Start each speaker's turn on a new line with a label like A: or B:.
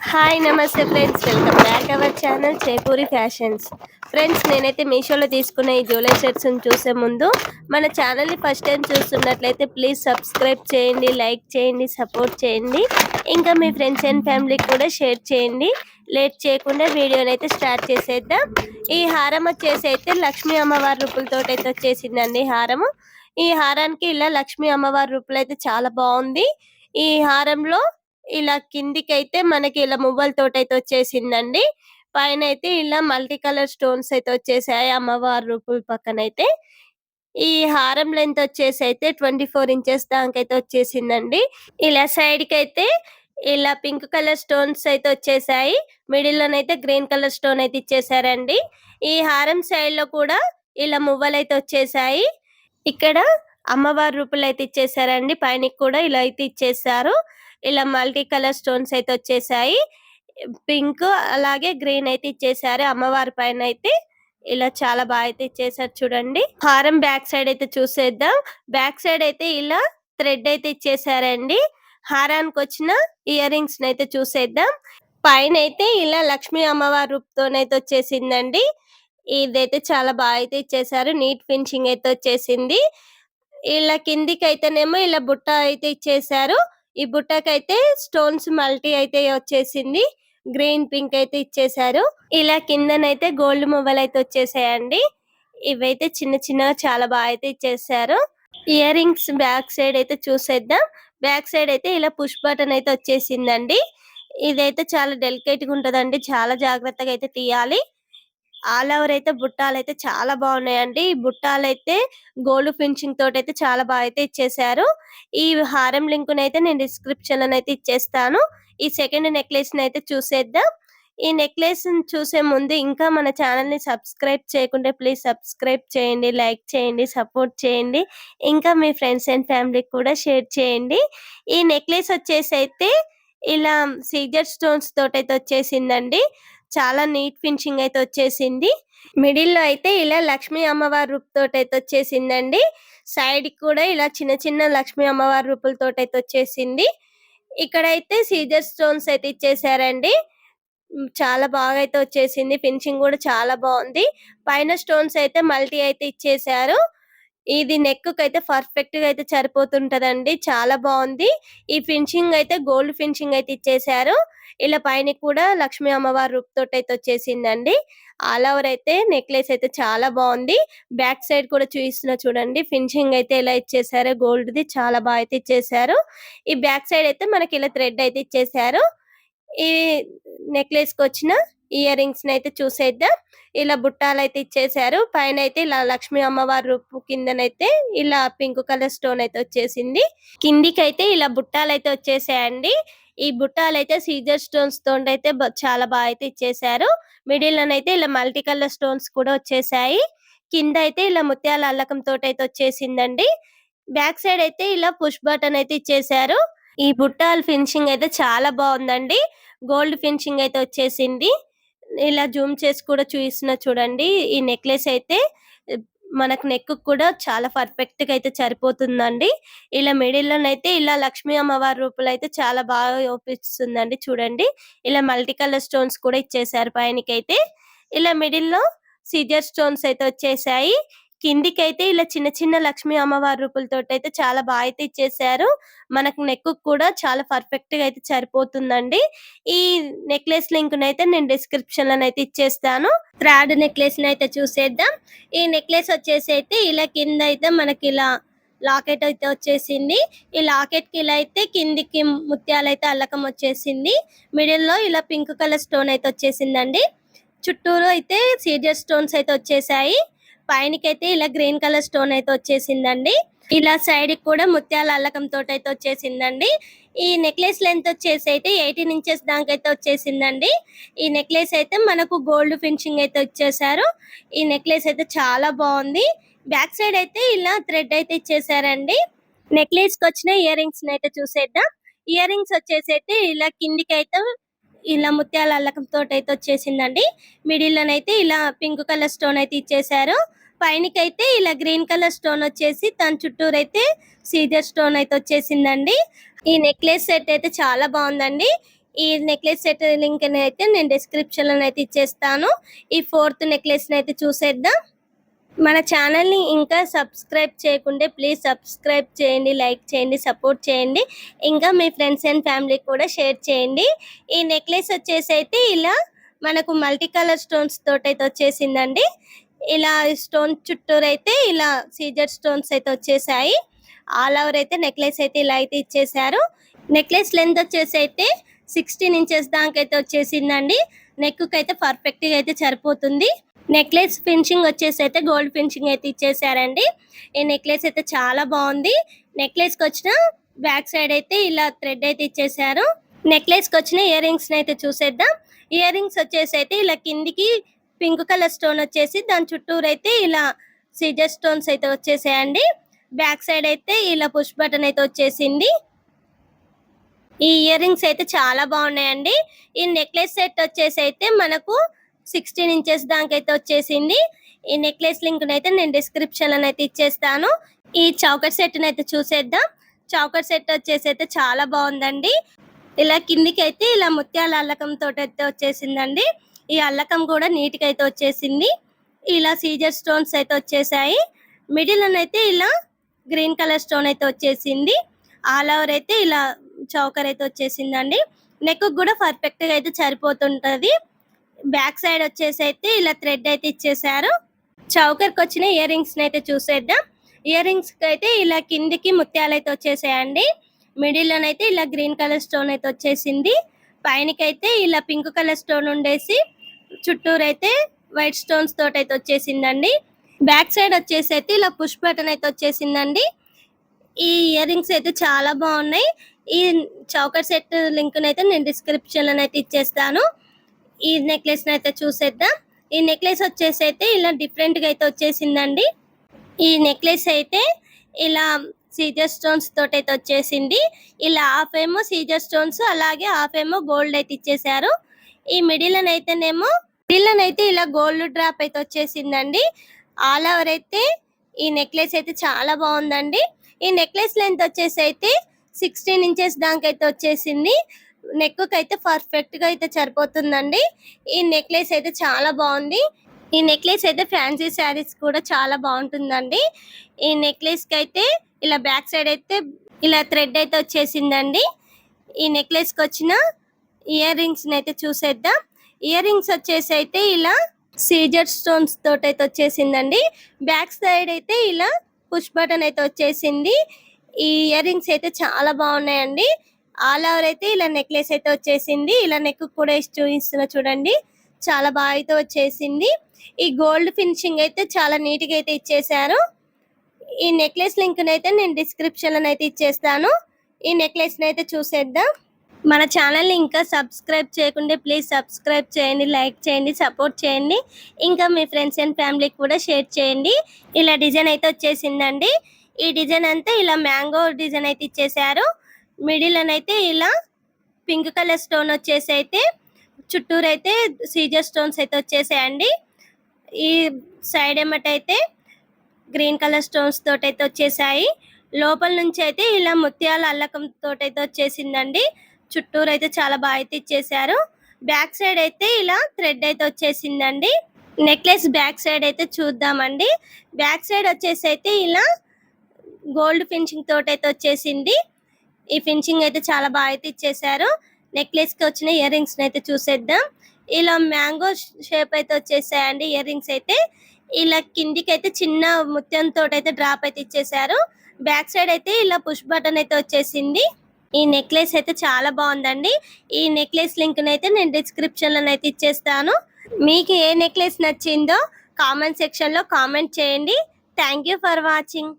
A: Hi నమస్తే friends, welcome back our channel Jaipuri fashions. Friends, నేనైతే మీషోలో తీసుకున్న ఈ జ్యువెలరీ సెట్స్ని చూసే ముందు మన ఛానల్ని ఫస్ట్ టైం చూస్తున్నట్లయితే ప్లీజ్ సబ్స్క్రైబ్ చేయండి, లైక్ చేయండి, సపోర్ట్ చేయండి. ఇంకా మీ ఫ్రెండ్స్ అండ్ ఫ్యామిలీకి కూడా షేర్ చేయండి. లేట్ చేయకుండా వీడియోని అయితే స్టార్ట్ చేసేద్దాం. ఈ హారం వచ్చేసి అయితే లక్ష్మీ అమ్మవారి రూపులతో అయితే వచ్చేసిందండి హారము. ఈ హారానికి ఇలా లక్ష్మీ అమ్మవారి రూపులు అయితే చాలా బాగుంది. ఈ హారంలో ఇలా కిందికైతే మనకి ఇలా మువ్వలతోటైతే వచ్చేసిందండి. పైనైతే ఇలా మల్టీ కలర్ స్టోన్స్ అయితే వచ్చేసాయి అమ్మవారి రూపుల పక్కనైతే. ఈ హారం లెంత్ వచ్చేసి అయితే 24 ఇంచెస్ దాకైతే వచ్చేసిందండి. ఇలా సైడ్ కి అయితే ఇలా పింక్ కలర్ స్టోన్స్ అయితే వచ్చేసాయి. మిడిల్ లోనైతే గ్రీన్ కలర్ స్టోన్ అయితే ఇచ్చేసారండి. ఈ హారం సైడ్ లో కూడా ఇలా మువ్వలు అయితే వచ్చేసాయి. ఇక్కడ అమ్మవారి రూపులు అయితే ఇచ్చేసారండి. పైన కూడా ఇలా అయితే ఇచ్చేసారు. ఇలా మల్టీ కలర్ స్టోన్స్ అయితే వచ్చేసాయి. పింక్ అలాగే గ్రీన్ అయితే ఇచ్చేసారు. అమ్మవారి పైన అయితే ఇలా చాలా బాగా అయితే ఇచ్చేసారు చూడండి. హారం బ్యాక్ సైడ్ అయితే చూసేద్దాం. బ్యాక్ సైడ్ అయితే ఇలా థ్రెడ్ అయితే ఇచ్చేసారండి. హారానికి వచ్చిన ఇయర్ రింగ్స్ అయితే చూసేద్దాం. పైన అయితే ఇలా లక్ష్మీ అమ్మవారి రూపుతోనైతే వచ్చేసిందండి. ఇదైతే చాలా బాగా అయితే ఇచ్చేసారు. నీట్ ఫినిషింగ్ అయితే వచ్చేసింది. ఇలా కిందికి అయితేనేమో ఇలా బుట్ట అయితే ఇచ్చేసారు. ఈ బుట్టకైతే స్టోన్స్ మల్టీ అయితే వచ్చేసింది. గ్రీన్ పింక్ అయితే ఇచ్చేసారు. ఇలా కిందనైతే గోల్డ్ మువ్వలు అయితే వచ్చేసాయండి. ఇవైతే చిన్న చిన్నగా చాలా బాగా అయితే ఇచ్చేసారు. ఇయర్ రింగ్స్ బ్యాక్ సైడ్ అయితే చూసేద్దాం. బ్యాక్ సైడ్ అయితే ఇలా పుష్ బటన్ అయితే వచ్చేసిందండి. ఇదైతే చాలా డెలికేట్ గా ఉంటదండి. చాలా జాగ్రత్తగా అయితే తీయాలి. ఆల్ ఓవర్ అయితే బుట్టాలు అయితే చాలా బాగున్నాయండి. ఈ బుట్టాలు అయితే గోల్డ్ ఫినిషింగ్ తోటి అయితే చాలా బాగా అయితే ఇచ్చేసారు. ఈ హారం లింక్ అయితే నేను డిస్క్రిప్షన్ లో అయితే ఇచ్చేస్తాను. ఈ సెకండ్ నెక్లెస్ అయితే చూసేద్దాం. ఈ నెక్లెస్ చూసే ముందు ఇంకా మన ఛానల్ ని సబ్స్క్రైబ్ చేయకుంటే ప్లీజ్ సబ్స్క్రైబ్ చేయండి, లైక్ చేయండి, సపోర్ట్ చేయండి. ఇంకా మీ ఫ్రెండ్స్ అండ్ ఫ్యామిలీకి కూడా షేర్ చేయండి. ఈ నెక్లెస్ వచ్చేసి అయితే ఇలా సీజర్ స్టోన్స్ తోటి అయితే వచ్చేసిందండి. చాలా నీట్ ఫినిషింగ్ అయితే వచ్చేసింది. మిడిల్ లో అయితే ఇలా లక్ష్మీ అమ్మవారి రూపుతోటి అయితే వచ్చేసిందండి. సైడ్ కి కూడా ఇలా చిన్న చిన్న లక్ష్మీ అమ్మవారి రూపులతోటి అయితే వచ్చేసింది. ఇక్కడైతే సీజర్ స్టోన్స్ అయితే ఇచ్చేసారండి. చాలా బాగా అయితే వచ్చేసింది. ఫినిషింగ్ కూడా చాలా బాగుంది. పైన స్టోన్స్ అయితే మల్టీ అయితే ఇచ్చేసారు. ఇది నెక్ కి అయితే పర్ఫెక్ట్ గా అయితే సరిపోతుంటదండి. చాలా బాగుంది. ఈ ఫినిషింగ్ అయితే గోల్డ్ ఫినిషింగ్ అయితే ఇచ్చేసారు. ఇలా పైన కూడా లక్ష్మీ అమ్మవారి రూపుతోటి అయితే వచ్చేసిందండి. ఆల్ ఓవర్ అయితే నెక్లెస్ అయితే చాలా బాగుంది. బ్యాక్ సైడ్ కూడా చూపిస్తున్నా చూడండి. ఫినిషింగ్ అయితే ఇలా ఇచ్చేసారు. గోల్డ్ ది చాలా బాగా అయితే ఇచ్చేసారు. ఈ బ్యాక్ సైడ్ అయితే మనకి ఇలా థ్రెడ్ అయితే ఇచ్చేసారు. ఈ నెక్లెస్ కి వచ్చిన ఇయర్ రింగ్స్ అయితే చూసేద్దాం. ఇలా బుట్టాలు అయితే ఇచ్చేసారు. పైన అయితే ఇలా లక్ష్మీ అమ్మవారి రూపు కిందనైతే ఇలా పింక్ కలర్ స్టోన్ అయితే వచ్చేసింది. కిందికి అయితే ఇలా బుట్టాలు అయితే వచ్చేసాయండి. ఈ బుట్టాలు అయితే సీజర్ స్టోన్స్ తోటి అయితే చాలా బాగా అయితే ఇచ్చేసారు. మిడిల్ లోనైతే ఇలా మల్టీ కలర్ స్టోన్స్ కూడా వచ్చేసాయి. కింద అయితే ఇలా ముత్యాల అల్లకం తోటి అయితే వచ్చేసిందండి. బ్యాక్ సైడ్ అయితే ఇలా పుష్ బటన్ అయితే ఇచ్చేసారు. ఈ బుట్టాల ఫినిషింగ్ అయితే చాలా బాగుందండి. గోల్డ్ ఫినిషింగ్ అయితే వచ్చేసింది. ఇలా జూమ్ చేసి కూడా చూపిస్తున్నా చూడండి. ఈ నెక్లెస్ అయితే మనకు నెక్ కూడా చాలా పర్ఫెక్ట్ గా అయితే సరిపోతుందండి. ఇలా మిడిల్ లోనైతే ఇలా లక్ష్మీ అమ్మవారి రూపులు అయితే చాలా బాగా చూపిస్తుందండి చూడండి. ఇలా మల్టీ కలర్ స్టోన్స్ కూడా ఇచ్చేసారు పైనకైతే. ఇలా మిడిల్ లో సీజర్ స్టోన్స్ అయితే వచ్చేసాయి. కిందికైతే ఇలా చిన్న చిన్న లక్ష్మీ అమ్మవారి రూపులతోటి అయితే చాలా బాగా అయితే ఇచ్చేసారు. మనకు నెక్ కూడా చాలా పర్ఫెక్ట్ గా అయితే సరిపోతుందండి. ఈ నెక్లెస్ లింక్ అయితే నేను డిస్క్రిప్షన్ లో అయితే ఇచ్చేస్తాను. థ్రెడ్ నెక్లెస్ అయితే చూసేద్దాం. ఈ నెక్లెస్ వచ్చేసి అయితే ఇలా కింద అయితే మనకి ఇలా లాకెట్ అయితే వచ్చేసింది. ఈ లాకెట్ కి ఇలా అయితే కిందికి ముత్యాలు అయితే అల్లకం వచ్చేసింది. మిడిల్ లో ఇలా పింక్ కలర్ స్టోన్ అయితే వచ్చేసిందండి. చుట్టూరు అయితే సీజర్ స్టోన్స్ అయితే వచ్చేసాయి. పైనకైతే ఇలా గ్రీన్ కలర్ స్టోన్ అయితే వచ్చేసిందండి. ఇలా సైడ్ కి కూడా ముత్యాల అల్లకం తోటి అయితే వచ్చేసిందండి. ఈ నెక్లెస్ లెంత్ వచ్చేసి అయితే 18 ఇంచెస్ దాకా అయితే వచ్చేసిందండి. ఈ నెక్లెస్ అయితే మనకు గోల్డ్ ఫినిషింగ్ అయితే వచ్చేసారు. ఈ నెక్లెస్ అయితే చాలా బాగుంది. బ్యాక్ సైడ్ అయితే ఇలా థ్రెడ్ అయితే ఇచ్చేసారండి. నెక్లెస్ కి వచ్చిన ఇయర్ రింగ్స్ అయితే చూసేద్దాం. ఇయర్ రింగ్స్ వచ్చేసి అయితే ఇలా కిందికి అయితే ఇలా ముత్యాల అల్లకం తోటి అయితే వచ్చేసిందండి. మిడిల్ లోనైతే ఇలా పింక్ కలర్ స్టోన్ అయితే ఇచ్చేసారు. పైనకైతే ఇలా గ్రీన్ కలర్ స్టోన్ వచ్చేసి దాని చుట్టూరు అయితే సీజర్ స్టోన్ అయితే వచ్చేసిందండి. ఈ నెక్లెస్ సెట్ అయితే చాలా బాగుందండి. ఈ నెక్లెస్ సెట్ లింక్ అయితే నేను డిస్క్రిప్షన్ లో అయితే ఇచ్చేస్తాను. ఈ 4th నెక్లెస్ అయితే చూసేద్దాం. మన ఛానల్ని ఇంకా సబ్స్క్రైబ్ చేయకుంటే ప్లీజ్ సబ్స్క్రైబ్ చేయండి, లైక్ చేయండి, సపోర్ట్ చేయండి. ఇంకా మీ ఫ్రెండ్స్ అండ్ ఫ్యామిలీకి కూడా షేర్ చేయండి. ఈ నెక్లెస్ వచ్చేసి అయితే ఇలా మనకు మల్టీ కలర్ స్టోన్స్ తోటి అయితే వచ్చేసిందండి. ఇలా స్టోన్ చుట్టూరు అయితే ఇలా సీజర్ స్టోన్స్ అయితే వచ్చేసాయి. ఆల్ ఓవర్ అయితే నెక్లెస్ అయితే ఇలా అయితే ఇచ్చేసారు. నెక్లెస్ లెంత్ వచ్చేసి అయితే 16 ఇంచెస్ దాకా అయితే వచ్చేసిందండి. నెక్ అయితే పర్ఫెక్ట్ గా అయితే సరిపోతుంది. నెక్లెస్ ఫినిషింగ్ వచ్చేసి అయితే గోల్డ్ ఫినిషింగ్ అయితే ఇచ్చేసారండి. ఈ నెక్లెస్ అయితే చాలా బాగుంది. నెక్లెస్ కి వచ్చిన బ్యాక్ సైడ్ అయితే ఇలా థ్రెడ్ అయితే ఇచ్చేసారు. నెక్లెస్ కి వచ్చిన ఇయర్ రింగ్స్ అయితే చూసేద్దాం. ఇయర్ రింగ్స్ వచ్చేసి అయితే ఇలా కిందికి పింక్ కలర్ స్టోన్ వచ్చేసి దాని చుట్టూరు అయితే ఇలా సీజర్ స్టోన్స్ అయితే వచ్చేసాయండి. బ్యాక్ సైడ్ అయితే ఇలా పుష్ బటన్ అయితే వచ్చేసింది. ఈ ఇయర్ రింగ్స్ అయితే చాలా బాగున్నాయండి. ఈ నెక్లెస్ సెట్ వచ్చేసి అయితే మనకు 16 ఇంచెస్ దాకా అయితే వచ్చేసింది. ఈ నెక్లెస్ లింక్ అయితే నేను డిస్క్రిప్షన్ లో అయితే ఇచ్చేస్తాను. ఈ చౌకర్ సెట్ అయితే చూసేద్దాం. చౌకర్ సెట్ వచ్చేసి అయితే చాలా బాగుందండి. ఇలా కిందికి అయితే ఇలా ముత్యాల అల్లకం తోటి అయితే వచ్చేసిందండి. ఈ అల్లకం కూడా నీట్ గా అయితే వచ్చేసింది. ఇలా సీజర్ స్టోన్స్ అయితే వచ్చేసాయి. మిడిల్ అయితే ఇలా గ్రీన్ కలర్ స్టోన్ అయితే వచ్చేసింది. ఆల్ ఓవర్ అయితే ఇలా చౌకర్ అయితే వచ్చేసిందండి. నెక్ కూడా పర్ఫెక్ట్ గా అయితే సరిపోతుంటది. బ్యాక్ సైడ్ వచ్చేసి అయితే ఇలా థ్రెడ్ అయితే ఇచ్చేసారు. చౌకర్ కి వచ్చిన ఇయర్ రింగ్స్ అయితే చూసేద్దాం. ఇయర్ రింగ్స్ కి అయితే ఇలా కిందికి ముత్యాలు అయితే వచ్చేసాయండి. మిడిల్ లోనైతే ఇలా గ్రీన్ కలర్ స్టోన్ అయితే వచ్చేసింది. పైనకైతే ఇలా పింక్ కలర్ స్టోన్ ఉండేసి చుట్టూరు అయితే వైట్ స్టోన్స్ తోటి అయితే వచ్చేసిందండి. బ్యాక్ సైడ్ వచ్చేసి అయితే ఇలా పుష్ బటన్ అయితే వచ్చేసిందండి. ఈ ఇయర్ రింగ్స్ అయితే చాలా బాగున్నాయి. ఈ చౌకర్ సెట్ లింక్ అయితే నేను డిస్క్రిప్షన్ లో అయితే ఇచ్చేస్తాను. ఈ నెక్లెస్ అయితే చూసేద్దాం. ఈ నెక్లెస్ వచ్చేసి అయితే ఇలా డిఫరెంట్ గా అయితే వచ్చేసిందండి. ఈ నెక్లెస్ అయితే ఇలా సీజర్ స్టోన్స్ తోటి అయితే వచ్చేసింది. ఇలా హాఫ్ ఏమో సీజర్ స్టోన్స్ అలాగే హాఫ్ ఏమో గోల్డ్ అయితే ఇచ్చేసారు. ఈ మిడిల్ అయితే ఇలా గోల్డ్ డ్రాప్ అయితే వచ్చేసిందండి. ఆల్ ఓవర్ అయితే ఈ నెక్లెస్ అయితే చాలా బాగుందండి. ఈ నెక్లెస్ లెంత్ వచ్చేసి అయితే 16 ఇంచెస్ దాకా అయితే వచ్చేసింది. నెక్ అయితే పర్ఫెక్ట్ గా అయితే సరిపోతుందండి. ఈ నెక్లెస్ అయితే చాలా బాగుంది. ఈ నెక్లెస్ అయితే ఫ్యాన్సీ శారీస్ కూడా చాలా బాగుంటుందండి. ఈ నెక్లెస్ కి అయితే ఇలా బ్యాక్ సైడ్ అయితే ఇలా థ్రెడ్ అయితే వచ్చేసిందండి. ఈ నెక్లెస్ కి వచ్చిన ఇయర్ రింగ్స్ అయితే చూసేద్దాం. ఇయర్ రింగ్స్ వచ్చేసి అయితే ఇలా సీజర్ స్టోన్స్ తోటి అయితే వచ్చేసిందండి. బ్యాక్ సైడ్ అయితే ఇలా పుష్ బటన్ అయితే వచ్చేసింది. ఈ ఇయర్ రింగ్స్ అయితే చాలా బాగున్నాయండి. ఆల్ ఓవర్ అయితే ఇలా నెక్లెస్ అయితే వచ్చేసింది. ఇలా నెక్ కూడా చూపిస్తున్నా చూడండి, చాలా బాగా అయితే వచ్చేసింది. ఈ గోల్డ్ ఫినిషింగ్ అయితే చాలా నీట్ గా అయితే ఇచ్చేసారు. ఈ నెక్లెస్ లింక్ అయితే నేను డిస్క్రిప్షన్ లో అయితే ఇచ్చేస్తాను. ఈ నెక్లెస్ అయితే చూసేద్దాం. మన ఛానల్ ని ఇంకా సబ్స్క్రైబ్ చేయకుంటే ప్లీజ్ సబ్స్క్రైబ్ చేయండి, లైక్ చేయండి, సపోర్ట్ చేయండి. ఇంకా మీ ఫ్రెండ్స్ అండ్ ఫ్యామిలీకి కూడా షేర్ చేయండి. ఇలా డిజైన్ అయితే వచ్చేసిందండి. ఈ డిజైన్ అంతా ఇలా మ్యాంగో డిజైన్ అయితే ఇచ్చేసారు. మిడిల్ అయితే ఇలా పింక్ కలర్ స్టోన్ వచ్చేసి అయితే చుట్టూరు అయితే సీజర్ స్టోన్స్ అయితే వచ్చేసాయండి. ఈ సైడ్ ఏమటైతే గ్రీన్ కలర్ స్టోన్స్ తోటి అయితే వచ్చేసాయి. లోపల నుంచి అయితే ఇలా ముత్యాల అల్లకం తోటి అయితే వచ్చేసిందండి. చుట్టూరు అయితే చాలా బాగా అయితే ఇచ్చేసారు. బ్యాక్ సైడ్ అయితే ఇలా థ్రెడ్ అయితే వచ్చేసిందండి. నెక్లెస్ బ్యాక్ సైడ్ అయితే చూద్దామండి. బ్యాక్ సైడ్ వచ్చేసి అయితే ఇలా గోల్డ్ ఫినిషింగ్ తోటి అయితే వచ్చేసింది. ఈ ఫినిషింగ్ అయితే చాలా బాగా అయితే ఇచ్చేసారు. నెక్లెస్ కి వచ్చిన ఇయర్ రింగ్స్ అయితే చూసేద్దాం. ఇలా మ్యాంగో షేప్ అయితే వచ్చేసాయండి ఇయర్ రింగ్స్ అయితే. ఇలా కిందికి అయితే చిన్న ముత్యం తోటి అయితే డ్రాప్ అయితే ఇచ్చేసారు. బ్యాక్ సైడ్ అయితే ఇలా పుష్ బటన్ అయితే వచ్చేసింది. ఈ నెక్లెస్ అయితే చాలా బాగుందండి. ఈ నెక్లెస్ లింక్ అయితే నేను డిస్క్రిప్షన్ లో అయితే ఇచ్చేస్తాను. మీకు ఏ నెక్లెస్ నచ్చిందో కామెంట్ సెక్షన్ లో కామెంట్ చేయండి. Thank you for watching.